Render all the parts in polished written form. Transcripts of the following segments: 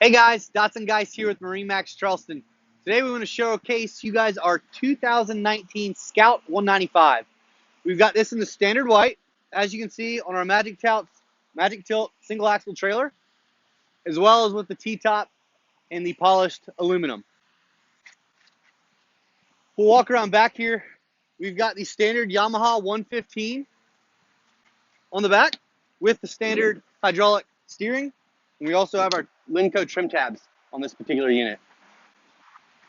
Hey guys, Dotson Guys here with MarineMax Charleston. Today we want to showcase you guys our 2019 Scout 195. We've got this in the standard white, as you can see on our Magic Tilt single axle trailer, as well as with the T-top and the polished aluminum. We'll walk around back here. We've got the standard Yamaha 115 on the back with the standard hydraulic steering. And we also have our Lenco trim tabs on this particular unit.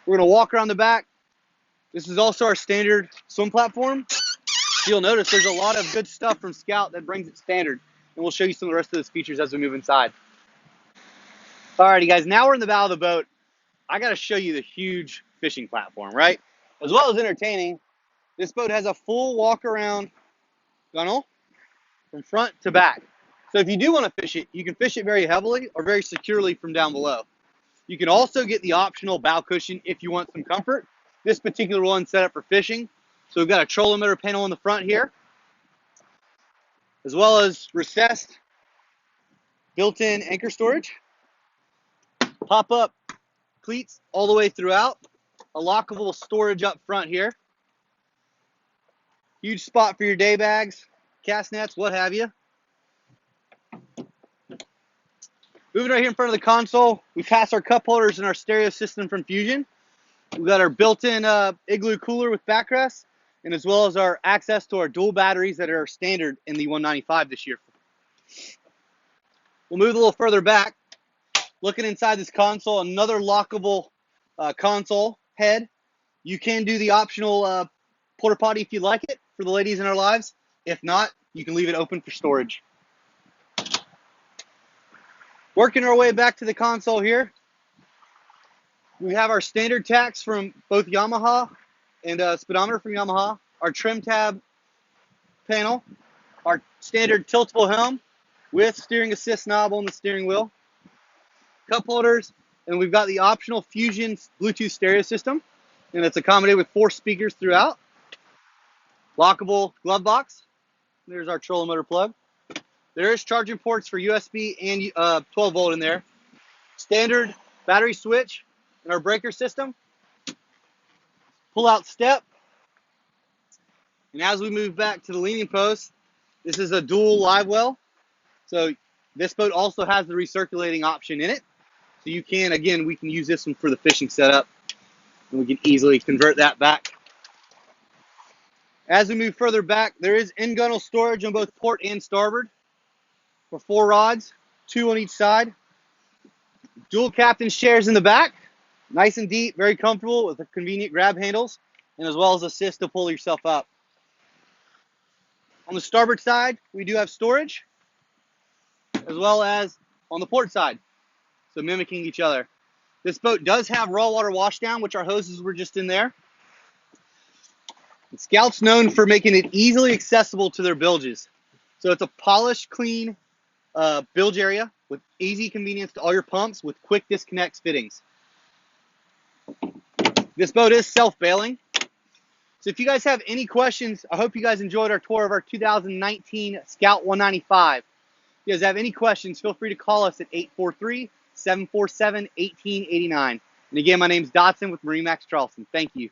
We're going to walk around the back. This is also our standard swim platform. You'll notice there's a lot of good stuff from Scout that brings it standard. And we'll show you some of the rest of those features as we move inside. Alrighty guys, now we're in the bow of the boat. I got to show you the huge fishing platform, right? As well as entertaining, this boat has a full walk around gunnel from front to back. So if you do want to fish it, you can fish it very heavily or very securely from down below. You can also get the optional bow cushion if you want some comfort. This particular one's set up for fishing. So we've got a trolling motor panel in the front here, as well as recessed built-in anchor storage, pop-up cleats all the way throughout, a lockable storage up front here, huge spot for your day bags, cast nets, what have you. Moving right here in front of the console, we pass our cup holders and our stereo system from Fusion. We've got our built-in igloo cooler with backrest, and as well as our access to our dual batteries that are standard in the 195 this year. We'll move a little further back. Looking inside this console, another lockable console head. You can do the optional porta potty if you like it for the ladies in our lives. If not, you can leave it open for storage. Working our way back to the console here, we have our standard tacks from both Yamaha and speedometer from Yamaha, our trim tab panel, our standard tiltable helm with steering assist knob on the steering wheel, cup holders, and we've got the optional Fusion Bluetooth stereo system, and it's accommodated with 4 speakers throughout. Lockable glove box. There's our trolling motor plug. There is charging ports for USB and 12 volt in there. Standard battery switch in our breaker system. Pull out step. And as we move back to the leaning post, this is a dual live well. So this boat also has the recirculating option in it. So you can, again, we can use this one for the fishing setup. And we can easily convert that back. As we move further back, there is in-gunnel storage on both port and starboard. For 4 rods, 2 on each side. Dual captain's chairs in the back. Nice and deep, very comfortable with the convenient grab handles, and as well as assist to pull yourself up. On the starboard side, we do have storage, as well as on the port side, so mimicking each other. This boat does have raw water washdown, which our hoses were just in there. And Scout's known for making it easily accessible to their bilges. So it's a polished, clean bilge area with easy convenience to all your pumps with quick disconnects fittings. This boat is self-bailing. So if you guys have any questions, I hope you guys enjoyed our tour of our 2019 Scout 195. If you guys have any questions, feel free to call us at 843-747-1889. And again, my name's Dotson with MarineMax Charleston. Thank you.